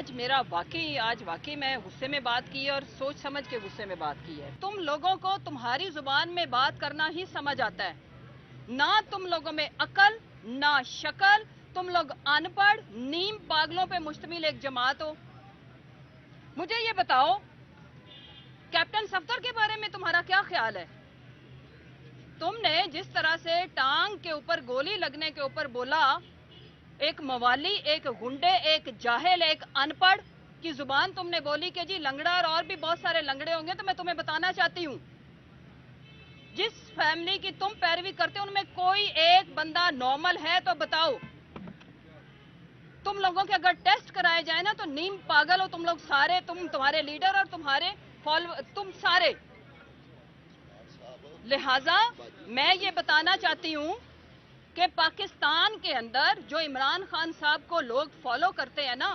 آج واقعی میں غصے میں بات کی ہے اور سوچ سمجھ کے غصے میں بات کی ہے. تم لوگوں کو تمہاری زبان میں بات کرنا ہی سمجھ آتا ہے. نہ تم لوگوں میں عقل نہ شکل. تم لوگ ان پڑھ نیم پاگلوں پہ مشتمل ایک جماعت ہو. مجھے یہ بتاؤ کیپٹن صفدر کے بارے میں تمہارا کیا خیال ہے؟ تم نے جس طرح سے ٹانگ کے اوپر گولی لگنے کے اوپر بولا، ایک موالی، ایک گنڈے، ایک جاہل، ایک ان پڑھ کی زبان تم نے بولی کہ جی لنگڑا اور بھی بہت سارے لنگڑے ہوں گے. تو میں تمہیں بتانا چاہتی ہوں جس فیملی کی تم پیروی کرتے ہو ان میں کوئی ایک بندہ نارمل ہے تو بتاؤ. تم لوگوں کے اگر ٹیسٹ کرائے جائے نا تو نیم پاگل ہو تم لوگ سارے. تمہارے لیڈر اور تمہارے تم سارے. لہٰذا میں یہ بتانا چاہتی ہوں کہ پاکستان کے اندر جو عمران خان صاحب کو لوگ فالو کرتے ہیں نا،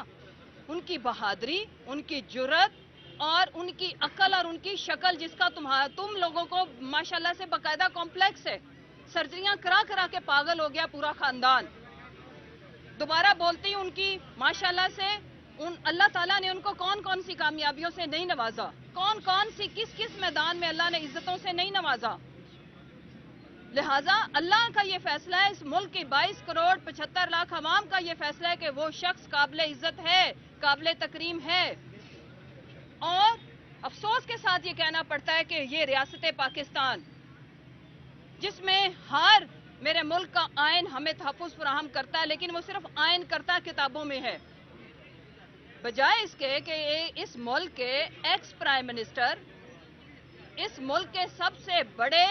ان کی بہادری، ان کی جرت اور ان کی عقل اور ان کی شکل، جس کا تم لوگوں کو ماشاءاللہ سے باقاعدہ کمپلیکس ہے. سرجریاں کرا کرا کے پاگل ہو گیا پورا خاندان. دوبارہ بولتی ہوں ان کی ماشاءاللہ سے اللہ تعالیٰ نے ان کو کون کون سی کامیابیوں سے نہیں نوازا، کون سی کس میدان میں اللہ نے عزتوں سے نہیں نوازا. لہٰذا اللہ کا یہ فیصلہ ہے، اس ملک کی 22 کروڑ 75 لاکھ عوام کا یہ فیصلہ ہے کہ وہ شخص قابل عزت ہے، قابل تکریم ہے. اور افسوس کے ساتھ یہ کہنا پڑتا ہے کہ یہ ریاست پاکستان جس میں ہر میرے ملک کا آئین ہمیں تحفظ فراہم کرتا ہے، لیکن وہ صرف آئین کرتا کتابوں میں ہے، بجائے اس کے کہ اس ملک کے ایکس پرائم منسٹر، اس ملک کے سب سے بڑے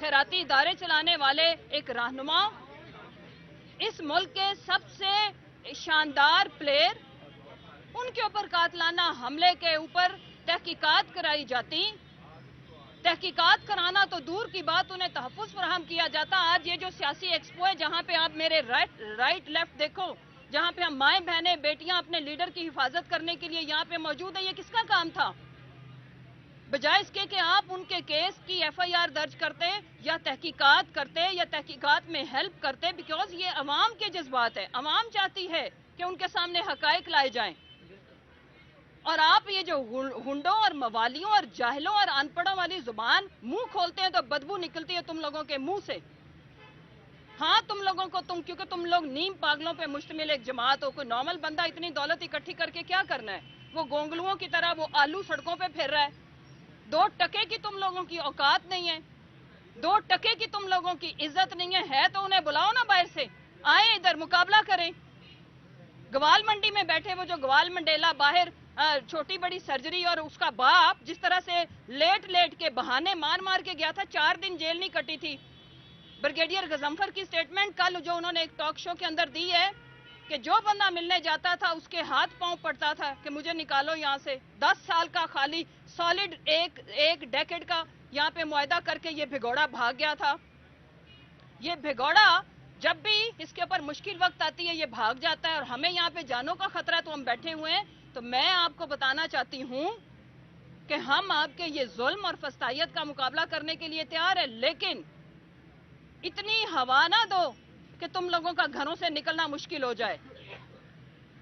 خیراتی ادارے چلانے والے ایک رہنما، اس ملک کے سب سے شاندار پلیئر، ان کے اوپر قاتلانہ حملے کے اوپر تحقیقات کرائی جاتی. تحقیقات کرانا تو دور کی بات، انہیں تحفظ فراہم کیا جاتا. آج یہ جو سیاسی ایکسپو ہے جہاں پہ آپ میرے رائٹ لیفٹ دیکھو، جہاں پہ ہم مائیں بہنیں بیٹیاں اپنے لیڈر کی حفاظت کرنے کے لیے یہاں پہ موجود ہیں، یہ کس کا کام تھا؟ بجائے اس کے کہ آپ ان کے کیس کی ایف آئی آر درج کرتے یا تحقیقات کرتے یا تحقیقات میں ہیلپ کرتے، بیکاز یہ عوام کے جذبات ہے. عوام چاہتی ہے کہ ان کے سامنے حقائق لائے جائیں، اور آپ یہ جو ہنڈوں اور موالیوں اور جاہلوں اور ان پڑھوں والی زبان منہ کھولتے ہیں تو بدبو نکلتی ہے تم لوگوں کے منہ سے. ہاں تم لوگوں کو کیونکہ تم لوگ نیم پاگلوں پہ مشتمل ایک جماعت ہو. کوئی نارمل بندہ اتنی دولت اکٹھی کر کے کیا کرنا ہے؟ وہ گونگلوؤں کی طرح وہ آلو سڑکوں پہ پھر رہا ہے. 2 ٹکے کی تم لوگوں کی اوقات نہیں ہے، 2 ٹکے کی تم لوگوں کی عزت نہیں ہے تو انہیں بلاؤ نا باہر سے، آئیں ادھر مقابلہ کریں. گوال منڈی میں بیٹھے وہ جو گوال منڈیلا باہر چھوٹی بڑی سرجری، اور اس کا باپ جس طرح سے لیٹ کے بہانے مار کے گیا تھا، 4 دن جیل نہیں کٹی تھی. بریگیڈیئر غضنفر کی سٹیٹمنٹ کل جو انہوں نے ایک ٹاک شو کے اندر دی ہے کہ جو بندہ ملنے جاتا تھا اس کے ہاتھ پاؤں پڑتا تھا کہ مجھے نکالو یہاں سے. 10 سال کا خالی سالڈ ایک ڈیکیڈ کا یہاں پہ معاہدہ کر کے یہ بھگوڑا بھاگ گیا تھا. یہ بھگوڑا جب بھی اس کے اوپر مشکل وقت آتی ہے یہ بھاگ جاتا ہے، اور ہمیں یہاں پہ جانوں کا خطرہ ہے تو ہم بیٹھے ہوئے ہیں. تو میں آپ کو بتانا چاہتی ہوں کہ ہم آپ کے یہ ظلم اور فسطائیت کا مقابلہ کرنے کے لیے تیار ہیں، لیکن اتنی ہوا نہ دو کہ تم لوگوں کا گھروں سے نکلنا مشکل ہو جائے.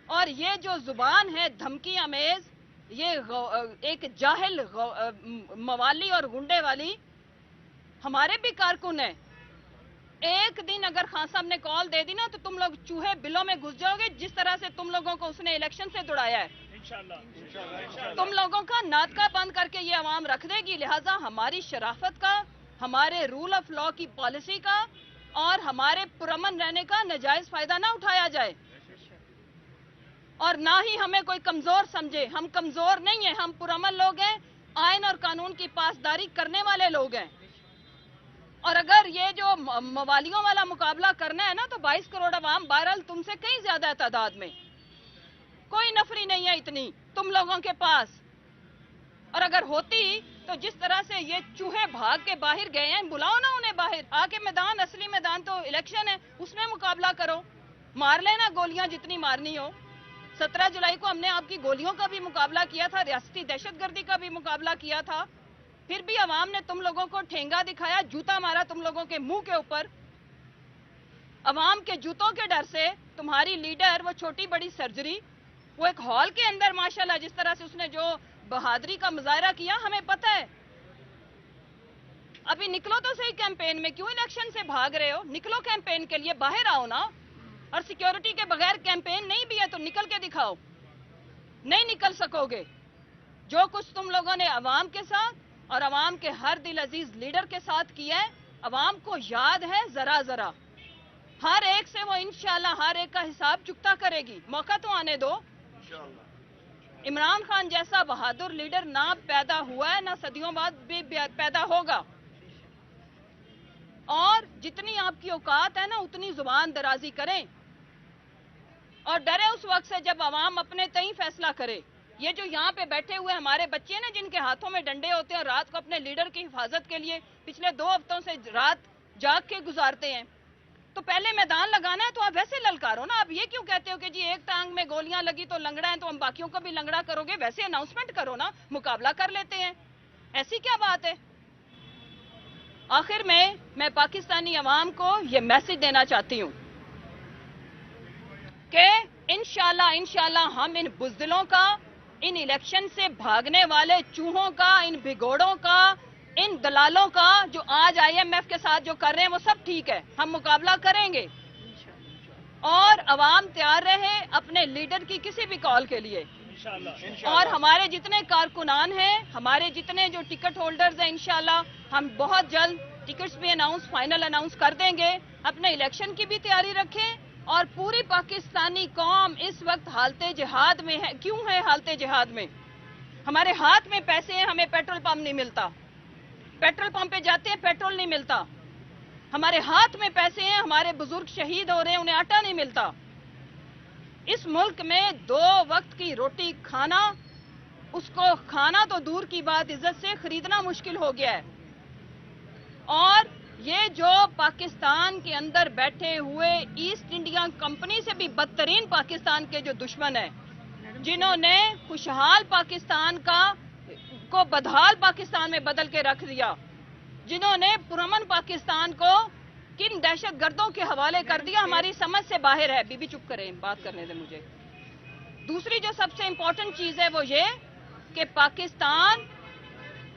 اور یہ جو زبان ہے دھمکی امیز، یہ ایک جاہل موالی اور گنڈے والی، ہمارے بھی کارکن ہیں. ایک دن اگر خان صاحب نے کال دے دی نا تو تم لوگ چوہے بلوں میں گھس جاؤ گے، جس طرح سے تم لوگوں کو اس نے الیکشن سے دوڑایا ہے. تم لوگوں کا ناطقہ بند کر کے یہ عوام رکھ دے گی. لہٰذا ہماری شرافت کا، ہمارے رول آف لا کی پالیسی کا اور ہمارے پرامن رہنے کا ناجائز فائدہ نہ اٹھایا جائے، اور نہ ہی ہمیں کوئی کمزور سمجھے. ہم کمزور نہیں ہیں، ہم پرامن لوگ ہیں، آئین اور قانون کی پاسداری کرنے والے لوگ ہیں. اور اگر یہ جو موالیوں والا مقابلہ کرنا ہے نا تو 22 کروڑ عوام بہرحال تم سے کہیں زیادہ ہے تعداد میں، کوئی نفری نہیں ہے اتنی تم لوگوں کے پاس. اور اگر ہوتی تو جس طرح سے یہ چوہے بھاگ کے باہر گئے ہیں، بلاؤ نا انہیں باہر آ کے. میدان، اصلی میدان تو الیکشن ہے، اس میں مقابلہ کرو، مار لینا گولیاں جتنی مارنی ہو. 17 جولائی کو ہم نے آپ کی گولیوں کا بھی مقابلہ کیا تھا، ریاستی دہشت گردی کا بھی مقابلہ کیا تھا، پھر بھی عوام نے تم لوگوں کو ٹھینگا دکھایا، جوتا مارا تم لوگوں کے منہ کے اوپر. عوام کے جوتوں کے ڈر سے تمہاری لیڈر وہ چھوٹی بڑی سرجری وہ ایک ہال کے اندر ماشاءاللہ جس طرح سے اس نے جو بہادری کا مظاہرہ کیا ہمیں پتہ ہے. ابھی نکلو تو صحیح کیمپین میں, کیوں الیکشن سے بھاگ رہے ہو؟ نکلو کیمپین کے لیے, باہر آؤ نا. اور سیکیورٹی کے بغیر کیمپین نہیں بھی ہے تو نکل کے دکھاؤ. نہیں نکل سکو گے. جو کچھ تم لوگوں نے عوام کے ساتھ اور عوام کے ہر دل عزیز لیڈر کے ساتھ کیا ہے, عوام کو یاد ہے ذرا ذرا. ہر ایک سے وہ انشاءاللہ ہر ایک کا حساب چکتا کرے گی. موقع تو آنے دو. عمران خان جیسا بہادر لیڈر نہ پیدا ہوا ہے, نہ صدیوں بعد بھی پیدا ہوگا. اور جتنی آپ کی اوقات ہے نا اتنی زبان درازی کریں اور ڈرے اس وقت سے جب عوام اپنے تئیں فیصلہ کرے. یہ جو یہاں پہ بیٹھے ہوئے ہمارے بچے ہیں جن کے ہاتھوں میں ڈنڈے ہوتے ہیں اور رات کو اپنے لیڈر کی حفاظت کے لیے پچھلے 2 ہفتوں سے رات جاگ کے گزارتے ہیں, تو پہلے میدان لگانا ہے تو آپ ویسے للکارو نا. آپ یہ کیوں کہتے ہو کہ جی ایک ٹانگ میں گولیاں لگی تو لنگڑا ہے تو ہم باقیوں کو بھی لنگڑا کرو گے؟ ویسے اناؤنسمنٹ کرو نا, مقابلہ کر لیتے ہیں. ایسی کیا بات ہے؟ آخر میں پاکستانی عوام کو یہ میسج دینا چاہتی ہوں کہ انشاءاللہ ہم ان بزدلوں کا, ان الیکشن سے بھاگنے والے چوہوں کا, ان بھگوڑوں کا, ان دلالوں کا جو آج IMF کے ساتھ جو کر رہے ہیں وہ سب ٹھیک ہے, ہم مقابلہ کریں گے. اور عوام تیار رہے اپنے لیڈر کی کسی بھی کال کے لیے. اور ہمارے جتنے کارکنان ہیں, ہمارے جتنے جو ٹکٹ ہولڈرز ہیں, انشاءاللہ ہم بہت جلد ٹکٹس بھی فائنل اناؤنس کر دیں گے. اپنے الیکشن کی بھی تیاری رکھیں. اور پوری پاکستانی قوم اس وقت حالت جہاد میں ہے. کیوں ہے حالت جہاد میں؟ ہمارے ہاتھ میں پیسے ہیں, ہمیں پیٹرول پمپ نہیں ملتا. پیٹرول پمپ پہ جاتے ہیں, پیٹرول نہیں ملتا. ہمارے ہاتھ میں پیسے ہیں, ہمارے بزرگ شہید ہو رہے ہیں, انہیں آٹا نہیں ملتا. اس ملک میں 2 وقت کی روٹی کھانا, اس کو کھانا تو دور کی بات عزت سے خریدنا مشکل ہو گیا ہے. اور یہ جو پاکستان کے اندر بیٹھے ہوئے ایسٹ انڈیا کمپنی سے بھی بدترین پاکستان کے جو دشمن ہیں, جنہوں نے خوشحال پاکستان کو بدحال پاکستان میں بدل کے رکھ دیا, جنہوں نے پرامن پاکستان کو کن دہشت گردوں کے حوالے کر دیا, ہماری سمجھ سے باہر ہے. بی بی چپ کریں, بات کرنے دیں مجھے. دوسری جو سب سے امپورٹنٹ چیز ہے وہ یہ کہ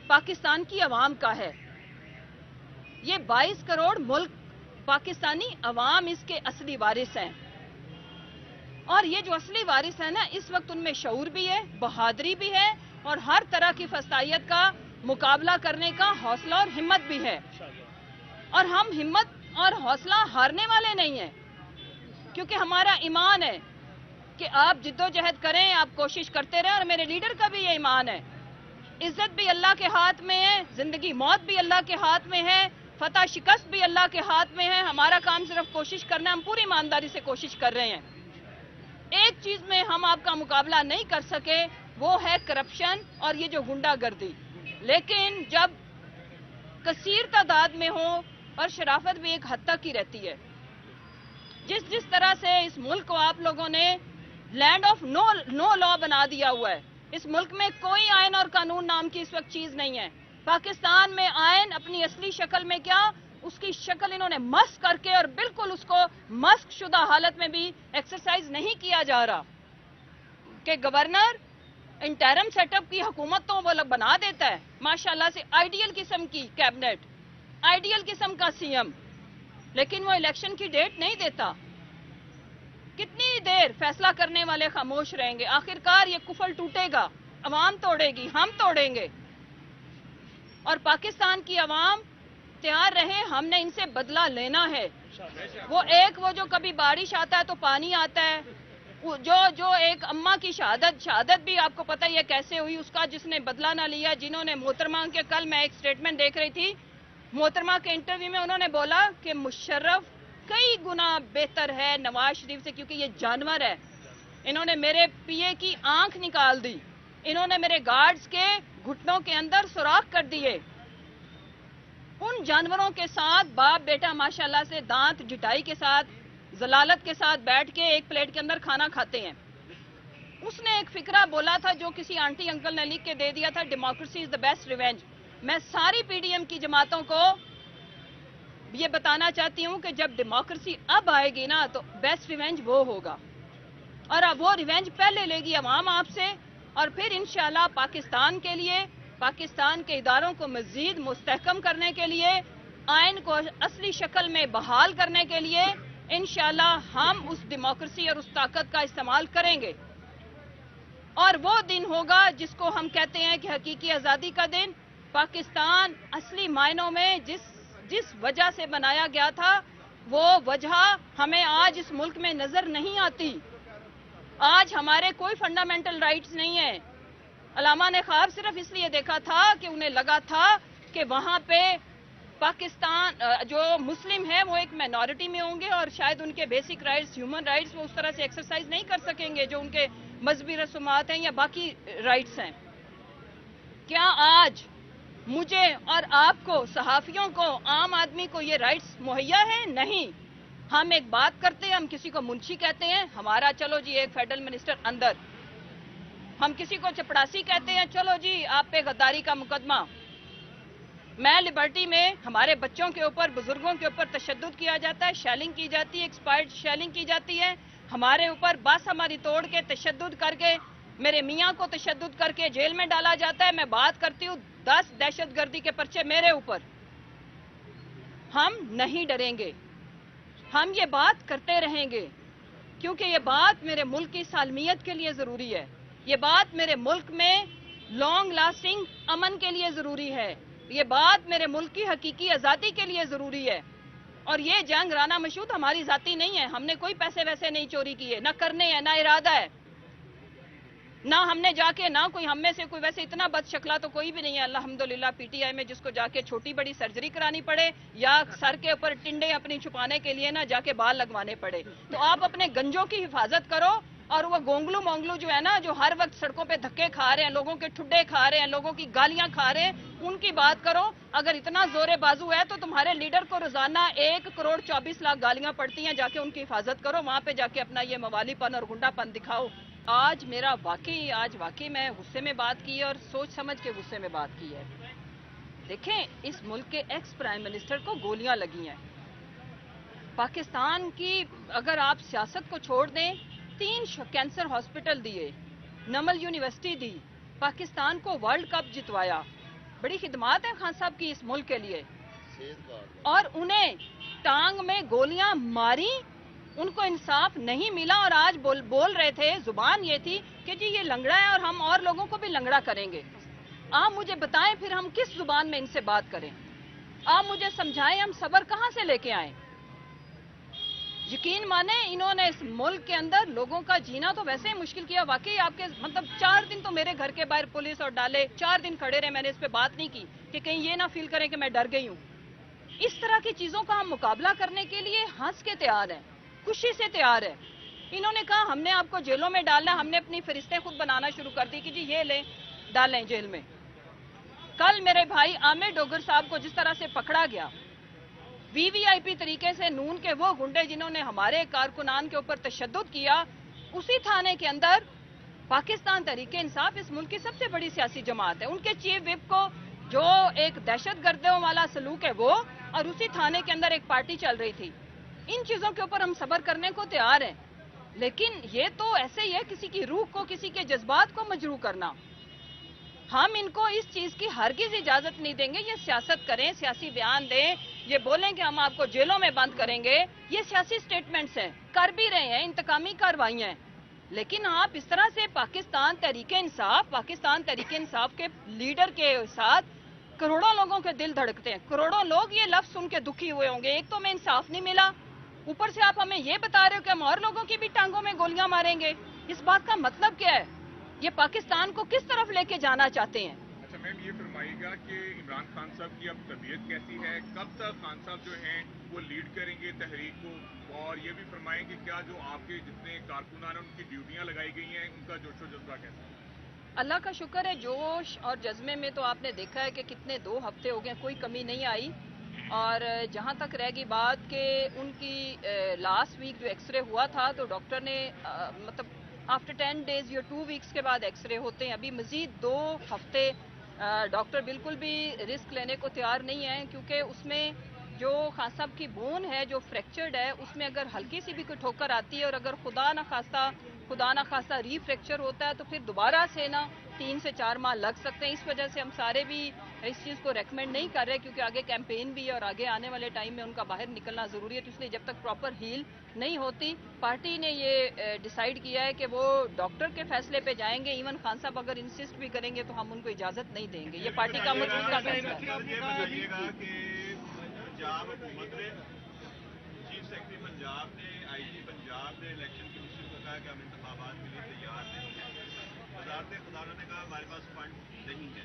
پاکستان کی عوام کا ہے. یہ 22 کروڑ ملک پاکستانی عوام اس کے اصلی وارث ہیں. اور یہ جو اصلی وارث ہیں نا, اس وقت ان میں شعور بھی ہے, بہادری بھی ہے, اور ہر طرح کی فسطائیت کا مقابلہ کرنے کا حوصلہ اور ہمت بھی ہے. اور ہم ہمت اور حوصلہ ہارنے والے نہیں ہیں, کیونکہ ہمارا ایمان ہے کہ آپ جد و جہد کریں, آپ کوشش کرتے رہیں. اور میرے لیڈر کا بھی یہ ایمان ہے. عزت بھی اللہ کے ہاتھ میں ہے, زندگی موت بھی اللہ کے ہاتھ میں ہے, فتح شکست بھی اللہ کے ہاتھ میں ہے. ہمارا کام صرف کوشش کرنا ہے. ہم پوری ایمانداری سے کوشش کر رہے ہیں. ایک چیز میں ہم آپ کا مقابلہ نہیں کر سکے, وہ ہے کرپشن اور یہ جو گنڈا گردی. لیکن جب کثیر تعداد میں ہو, اور شرافت بھی ایک حد تک ہی رہتی ہے. جس طرح سے اس ملک کو آپ لوگوں نے لینڈ آف نو لا بنا دیا ہوا ہے. اس ملک میں کوئی آئین اور قانون نام کی اس وقت چیز نہیں ہے. پاکستان میں آئین اپنی اصلی شکل میں کیا, اس کی شکل انہوں نے مسخ کر کے, اور بالکل اس کو مسخ شدہ حالت میں بھی ایکسرسائز نہیں کیا جا رہا کہ گورنر انٹرم سیٹ اپ کی حکومت تو وہ لوگ بنا دیتا ہے ماشاءاللہ سے, آئیڈیل قسم کی کیبنٹ, آئیڈیل قسم کا CM, لیکن وہ الیکشن کی ڈیٹ نہیں دیتا. کتنی دیر فیصلہ کرنے والے خاموش رہیں گے؟ آخرکار یہ کفل ٹوٹے گا, عوام توڑے گی, ہم توڑیں گے. اور پاکستان کی عوام تیار رہے, ہم نے ان سے بدلہ لینا ہے. وہ جو کبھی بارش آتا ہے تو پانی آتا ہے, جو ایک اماں کی شہادت بھی آپ کو پتہ ہی ہے کیسے ہوئی, اس کا جس نے بدلہ نہ لیا, جنہوں نے محترمہ کے, کل میں ایک سٹیٹمنٹ دیکھ رہی تھی, محترمہ کے انٹرویو میں انہوں نے بولا کہ مشرف کئی گنا بہتر ہے نواز شریف سے, کیونکہ یہ جانور ہے. انہوں نے میرے PA کی آنکھ نکال دی, انہوں نے میرے گارڈز کے گھٹنوں کے اندر سوراخ کر دیے. ان جانوروں کے ساتھ باپ بیٹا ماشاءاللہ سے دانت جٹائی کے ساتھ, ذلالت کے ساتھ بیٹھ کے ایک پلیٹ کے اندر کھانا کھاتے ہیں. اس نے ایک فقرہ بولا تھا جو کسی آنٹی انکل نے لکھ کے دے دیا تھا, democracy is the best revenge. میں ساری PDM کی جماعتوں کو یہ بتانا چاہتی ہوں کہ جب ڈیموکریسی اب آئے گی نا تو بیسٹ ریونج وہ ہوگا. اور اب وہ ریونج پہلے لے گی عوام آپ سے، اور پھر انشاءاللہ پاکستان کے لیے، پاکستان کے اداروں کو مزید مستحکم کرنے کے لیے، آئین کو اصلی شکل میں بحال کرنے کے لیے انشاءاللہ ہم اس ڈیموکریسی اور اس طاقت کا استعمال کریں گے۔ اور وہ دن ہوگا جس کو ہم کہتے ہیں کہ حقیقی آزادی کا دن۔ پاکستان اصلی معنوں میں جس وجہ سے بنایا گیا تھا، وہ وجہ ہمیں آج اس ملک میں نظر نہیں آتی۔ آج ہمارے کوئی فنڈامنٹل رائٹس نہیں ہیں۔ علامہ نے خواب صرف اس لیے دیکھا تھا کہ انہیں لگا تھا کہ وہاں پہ پاکستان جو مسلم ہیں وہ ایک مائنورٹی میں ہوں گے اور شاید ان کے بیسک رائٹس، ہیومن رائٹس وہ اس طرح سے ایکسرسائز نہیں کر سکیں گے جو ان کے مذہبی رسومات ہیں یا باقی رائٹس ہیں۔ کیا آج مجھے اور آپ کو، صحافیوں کو، عام آدمی کو یہ رائٹس مہیا ہیں؟ نہیں۔ ہم ایک بات کرتے ہیں، ہم کسی کو منشی کہتے ہیں، ہمارا چلو جی ایک فیڈرل منسٹر اندر۔ ہم کسی کو چپڑاسی کہتے ہیں، چلو جی آپ پہ غداری کا مقدمہ۔ میں لبرٹی میں ہمارے بچوں کے اوپر، بزرگوں کے اوپر تشدد کیا جاتا ہے، شیلنگ کی جاتی ہے، ایکسپائرڈ شیلنگ کی جاتی ہے، ہمارے اوپر بس ہماری توڑ کے تشدد کر کے، میرے میاں کو تشدد کر کے جیل میں ڈالا جاتا ہے۔ میں بات کرتی ہوں 10 دہشت گردی کے پرچے میرے اوپر۔ ہم نہیں ڈریں گے، ہم یہ بات کرتے رہیں گے، کیونکہ یہ بات میرے ملک کی سالمیت کے لیے ضروری ہے، یہ بات میرے ملک میں لانگ لاسٹنگ امن کے لیے ضروری ہے، یہ بات میرے ملک کی حقیقی آزادی کے لیے ضروری ہے۔ اور یہ جنگ رانا مشہود ہماری ذاتی نہیں ہے، ہم نے کوئی پیسے ویسے نہیں چوری کیے، نہ کرنے ہیں، نہ ارادہ ہے، نہ ہم نے جا کے، نہ کوئی ہم میں سے کوئی ویسے اتنا بد شکلا تو کوئی بھی نہیں ہے الحمدللہ پی ٹی آئی میں جس کو جا کے چھوٹی بڑی سرجری کرانی پڑے یا سر کے اوپر ٹنڈے اپنی چھپانے کے لیے نہ جا کے بال لگوانے پڑے۔ تو آپ اپنے گنجوں کی حفاظت کرو، اور وہ گونگلو مونگلو جو ہے نا، جو ہر وقت سڑکوں پہ دھکے کھا رہے ہیں، لوگوں کے ٹھڈے کھا رہے ہیں، لوگوں کی گالیاں کھا رہے ہیں، ان کی بات کرو۔ اگر اتنا زور بازو ہے تو تمہارے لیڈر کو روزانہ 1,24,00,000 گالیاں پڑتی ہیں، جا کے ان کی حفاظت کرو، وہاں پہ جا کے اپنا یہ موالی پن اور گنڈا پن دکھاؤ۔ آج واقعی میں غصے میں بات کی ہے اور سوچ سمجھ کے غصے میں بات کی ہے۔ دیکھیں، اس ملک کے ایکس پرائم منسٹر کو گولیاں لگی ہیں۔ پاکستان کی اگر آپ سیاست کو چھوڑ دیں، 3 کینسر ہاسپٹل دیے، نمل یونیورسٹی دی، پاکستان کو ورلڈ کپ جتوایا، بڑی خدمات ہیں خان صاحب کی اس ملک کے لیے، اور انہیں ٹانگ میں گولیاں ماری، ان کو انصاف نہیں ملا، اور آج بول رہے تھے، زبان یہ تھی کہ جی یہ لنگڑا ہے اور ہم اور لوگوں کو بھی لنگڑا کریں گے۔ آپ مجھے بتائیں پھر ہم کس زبان میں ان سے بات کریں؟ آپ مجھے سمجھائیں ہم صبر کہاں سے لے کے آئیں؟ یقین مانیں انہوں نے اس ملک کے اندر لوگوں کا جینا تو ویسے ہی مشکل کیا۔ واقعی آپ کے 4 دن تو میرے گھر کے باہر پولیس اور ڈالے، 4 دن کھڑے رہے، میں نے اس پہ بات نہیں کی کہ کہیں یہ نہ فیل کریں کہ میں ڈر گئی ہوں۔ اس طرح کی چیزوں کا ہم مقابلہ کرنے کے لیے ہنس کے تیار ہیں، خوشی سے تیار ہے۔ انہوں نے کہا ہم نے آپ کو جیلوں میں ڈالنا، ہم نے اپنی فہرستیں خود بنانا شروع کر دی کہ جی یہ لیں ڈالیں جیل میں۔ کل میرے بھائی عامر ڈوگر صاحب کو جس طرح سے پکڑا گیا، وی وی آئی پی طریقے سے نون کے وہ گنڈے جنہوں نے ہمارے کارکنان کے اوپر تشدد کیا، اسی تھانے کے اندر پاکستان تحریک انصاف اس ملک کی سب سے بڑی سیاسی جماعت ہے، ان کے چیف وپ کو جو ایک دہشت گردوں والا سلوک ہے وہ، اور اسی تھانے کے اندر ایک پارٹی چل رہی تھی۔ ان چیزوں کے اوپر ہم صبر کرنے کو تیار ہیں، لیکن یہ تو ایسے ہی ہے کسی کی روح کو، کسی کے جذبات کو مجروح کرنا۔ ہم ان کو اس چیز کی ہرگز اجازت نہیں دیں گے۔ یہ سیاست کریں، سیاسی بیان دیں، یہ بولیں کہ ہم آپ کو جیلوں میں بند کریں گے، یہ سیاسی سٹیٹمنٹس ہیں، کر بھی رہے ہیں، انتقامی کارروائیاں ہیں، لیکن آپ اس طرح سے پاکستان تحریک انصاف کے لیڈر کے ساتھ کروڑوں لوگوں کے دل دھڑکتے ہیں، کروڑوں لوگ یہ لفظ سن کے دکھی ہوئے ہوں گے، ایک تو ہمیں انصاف نہیں ملا، اوپر سے آپ ہمیں یہ بتا رہے ہو کہ ہم اور لوگوں کی بھی ٹانگوں میں گولیاں ماریں گے۔ اس بات کا مطلب کیا ہے؟ یہ پاکستان کو کس طرف لے کے جانا چاہتے ہیں؟ اچھا میم، یہ فرمائیے گا کہ عمران خان صاحب کی اب طبیعت کیسی ہے، کب تک خان صاحب جو ہیں وہ لیڈ کریں گے تحریک کو، اور یہ بھی فرمائیں کہ کیا جو آپ کے جتنے کارکنان ہیں ان کی ڈیوٹیاں لگائی گئی ہیں، ان کا جوش و جذبہ کیسا ہے؟ اللہ کا شکر ہے، جوش اور جذبے میں تو آپ نے دیکھا ہے کہ کتنے 2 ہفتے ہو گئے، کوئی کمی نہیں آئی، اور جہاں تک رہ گئی بات کہ ان کی لاسٹ ویک جو ایکس رے ہوا تھا تو ڈاکٹر نے مطلب آفٹر 10 days یا 2 weeks کے بعد ایکس رے ہوتے ہیں، ابھی مزید 2 ہفتے ڈاکٹر بالکل بھی رسک لینے کو تیار نہیں ہیں، کیونکہ اس میں جو خان صاحب کی بون ہے جو فریکچرڈ ہے، اس میں اگر ہلکی سی بھی کوئی ٹھوکر آتی ہے اور اگر خدا نہ خواستہ خدا نہ خواستہ ری فریکچر ہوتا ہے تو پھر دوبارہ سے نا 3 سے 4 ماہ لگ سکتے ہیں. اس وجہ سے ہم سارے بھی اس چیز کو ریکمینڈ نہیں کر رہے کیونکہ آگے کیمپین بھی ہے اور آگے آنے والے ٹائم میں ان کا باہر نکلنا ضروری ہے. تو اس لیے جب تک پراپر ہیل نہیں ہوتی پارٹی نے یہ ڈیسائیڈ کیا ہے کہ وہ ڈاکٹر کے فیصلے پہ جائیں گے. ایون خان صاحب اگر انسسٹ بھی کریں گے تو ہم ان کو اجازت نہیں دیں گے. یہ پارٹی کا مضبوط کا فیصلہ ہے. یہ بتائیے گا کہ پنجاب حکومت نے چیف سیکرٹری پنجاب نے آئی جی پنجاب نے الیکشن کمیشن کو کہا کہ ہم انتخابات کے لیے تیار نہیں ہیں. وزارت خزانہ نے کہا ہمارے پاس فنڈ نہیں ہے.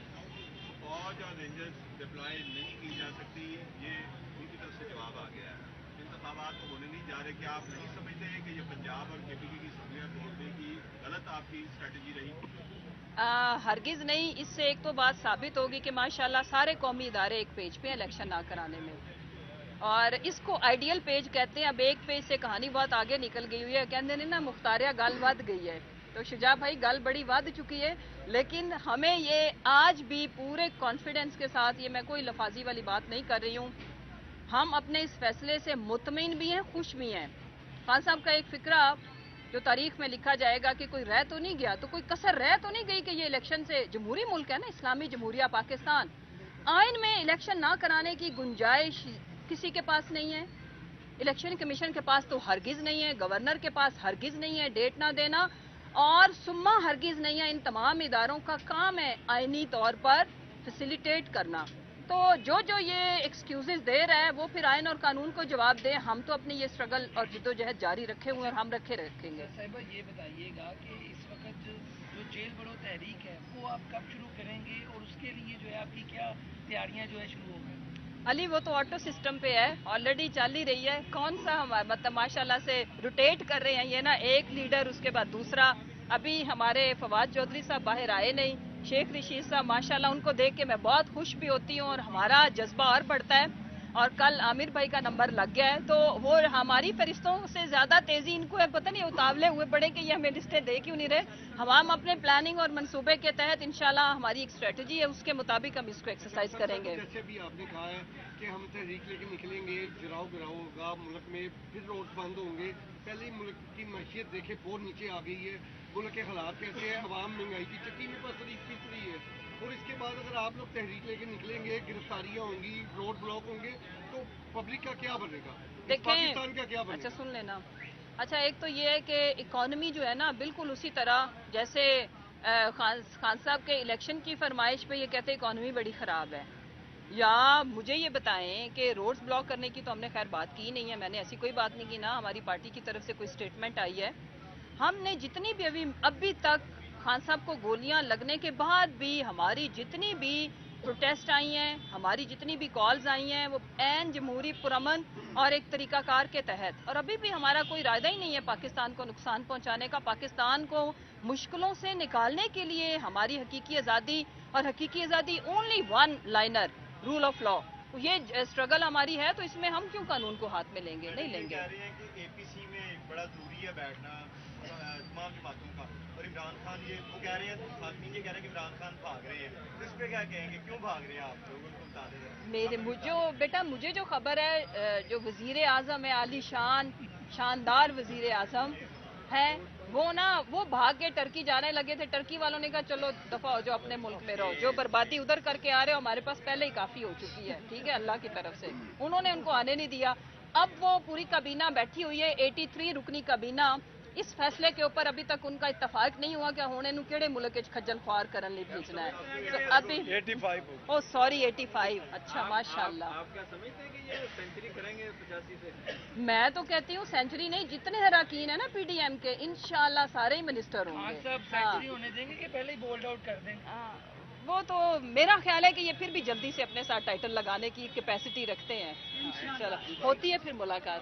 فوج اور رینجرز ڈپلائی نہیں کی جا سکتی. یہ ان کی طرف سے جواب آ گیا ہے. انتخابات تو ہونے نہیں جا رہے. کیا آپ نہیں سمجھتے ہیں کہ یہ پنجاب اور کے پی کی اسمبلیاں توڑنے کی غلط آپ کی اسٹریٹجی رہی؟ ہرگز نہیں. اس سے ایک تو بات ثابت ہوگی کہ ماشاءاللہ سارے قومی ادارے ایک پیج پہ الیکشن نہ کرانے میں, اور اس کو آئیڈیل پیج کہتے ہیں. اب ایک پیج سے کہانی بہت آگے نکل گئی ہوئی ہے. کہتے ہیں نا مختاریہ گل ود گئی ہے, تو شجاع بھائی گل بڑی ود چکی ہے. لیکن ہمیں یہ آج بھی پورے کانفیڈنس کے ساتھ, یہ میں کوئی لفاظی والی بات نہیں کر رہی ہوں, ہم اپنے اس فیصلے سے مطمئن بھی ہیں, خوش بھی ہیں. خان صاحب کا ایک فقرہ جو تاریخ میں لکھا جائے گا کہ کوئی رہ تو نہیں گیا, تو کوئی کسر رہ تو نہیں گئی کہ یہ الیکشن سے, جمہوری ملک ہے نا اسلامی جمہوریہ پاکستان, آئین میں الیکشن نہ کرانے کی گنجائش کسی کے پاس نہیں ہے. الیکشن کمیشن کے پاس تو ہرگز نہیں ہے, گورنر کے پاس ہرگز نہیں ہے ڈیٹ نہ دینا, اور سما ہرگز نہیں ہے. ان تمام اداروں کا کام ہے آئینی طور پر فیسیلیٹیٹ کرنا. تو جو یہ ایکسکیوزز دے رہا ہے وہ پھر آئین اور قانون کو جواب دے. ہم تو اپنی یہ اسٹرگل اور جدوجہد جاری رکھے ہوئے اور ہم رکھیں گے. صاحبہ یہ بتائیے گا کہ اس وقت جو جیل بڑھو تحریک ہے وہ آپ کب شروع کریں گے, اور اس کے لیے جو ہے آپ کی کیا تیاریاں جو ہے شروع ہو گئی؟ علی وہ تو آٹو سسٹم پہ ہے, آلریڈی چل ہی رہی ہے. کون سا ہمارا مطلب ماشاءاللہ سے روٹیٹ کر رہے ہیں یہ نا, ایک لیڈر اس کے بعد دوسرا. ابھی ہمارے فواد چودھری صاحب باہر آئے نہیں, شیخ رشید صاحب ماشاءاللہ ان کو دیکھ کے میں بہت خوش بھی ہوتی ہوں اور ہمارا جذبہ اور بڑھتا ہے. اور کل عامر بھائی کا نمبر لگ گیا ہے, تو وہ ہماری فرشتوں سے زیادہ تیزی ان کو ہے, پتہ نہیں اتاولے ہوئے پڑے کہ یہ ہمیں لسٹیں دے کیوں نہیں رہے. ہم اپنے پلاننگ اور منصوبے کے تحت انشاءاللہ ہماری ایک اسٹریٹجی ہے, اس کے مطابق ہم اس کو ایکسرسائز کریں گے. جیسے بھی آپ نے کہا ہے کہ ہم تحریک لے کے نکلیں گے, جراؤ گراؤ ہوگا ملک میں, پھر روڈ بند ہوں گے. پہلے ہی ملک کی معیشت دیکھے بہت نیچے آ گئی ہے, ملک کے حالات کیسے ہیں, عوام مہنگائی کی چکی میں پس رہی ہے. اور اس کے بعد اگر آپ لوگ تحریک لے کے نکلیں گے, گرفتاریاں ہوں گی, روڈ بلاک ہوں گے, تو پبلک کا کیا بنے گا, پاکستان کا کیا بنے گا؟ اچھا سن لینا. اچھا ایک تو یہ ہے کہ اکانومی جو ہے نا بالکل اسی طرح جیسے خان صاحب کے الیکشن کی فرمائش پہ یہ کہتے ہیں اکانومی بڑی خراب ہے, یا مجھے یہ بتائیں کہ روڈز بلاک کرنے کی تو ہم نے خیر بات کی نہیں ہے, میں نے ایسی کوئی بات نہیں کی, نہ ہماری پارٹی کی طرف سے کوئی سٹیٹمنٹ آئی ہے. ہم نے جتنی بھی ابھی تک خان صاحب کو گولیاں لگنے کے بعد بھی ہماری جتنی بھی پروٹیسٹ آئی ہیں, ہماری جتنی بھی کالز آئی ہیں, وہ عین جمہوری پرامن اور ایک طریقہ کار کے تحت, اور ابھی بھی ہمارا کوئی ارادہ ہی نہیں ہے پاکستان کو نقصان پہنچانے کا. پاکستان کو مشکلوں سے نکالنے کے لیے ہماری حقیقی آزادی, اور حقیقی آزادی only one liner, rule of law, یہ اسٹرگل ہماری ہے. تو اس میں ہم کیوں قانون کو ہاتھ میں لیں گے, نہیں لیں گے. کہہ رہے ہیں کہ اے پی سی میں بڑا ضروری ہے بیٹھنا تمام جماعتوں کا, اور عمران خان وہ کہہ رہے ہیں, خاتمین یہ کہہ رہے ہیں کہ عمران خان بھاگ رہے ہیں, اس پہ کیا کہیں گے, کیوں بھاگ رہے ہیں آپ لوگ, ان کو بتا دیں. بیٹا مجھے جو خبر ہے, جو وزیر اعظم ہے, عالی شاندار وزیر اعظم ہے, وہ بھاگ کے ٹرکی جانے لگے تھے. ٹرکی والوں نے کہا چلو دفعہ ہو, جو اپنے ملک میں رہو, جو بربادی ادھر کر کے آ رہے ہو ہمارے پاس پہلے ہی کافی ہو چکی ہے, ٹھیک ہے, اللہ کی طرف سے انہوں نے ان کو آنے نہیں دیا. اب وہ پوری کابینہ بیٹھی ہوئی ہے, 83 رکنی کابینہ. اس فیصلے کے اوپر ابھی تک ان کا اتفاق نہیں ہوا کہ ہونے نو کیڑے ملک کھجل خوار کرن لی بھیجنا ہے. تو ابھی 85 سوری 85. اچھا ماشاءاللہ. آپ کیا سمجھتے ہیں کہ یہ سینچری کریں گے 85 سے؟ میں تو کہتی ہوں سینچری نہیں, جتنے اراکین ہیں نا پی ڈی ایم کے انشاءاللہ سارے ہی منسٹر ہوں گے. صاحب سینچری ہونے دیں گے کہ پہلے ہی بولڈ آؤٹ کر دیں گے؟ وہ تو میرا خیال ہے کہ یہ پھر بھی جلدی سے اپنے ساتھ ٹائٹل لگانے کی کیپیسٹی رکھتے ہیں. چلو ہوتی ہے پھر ملاقات.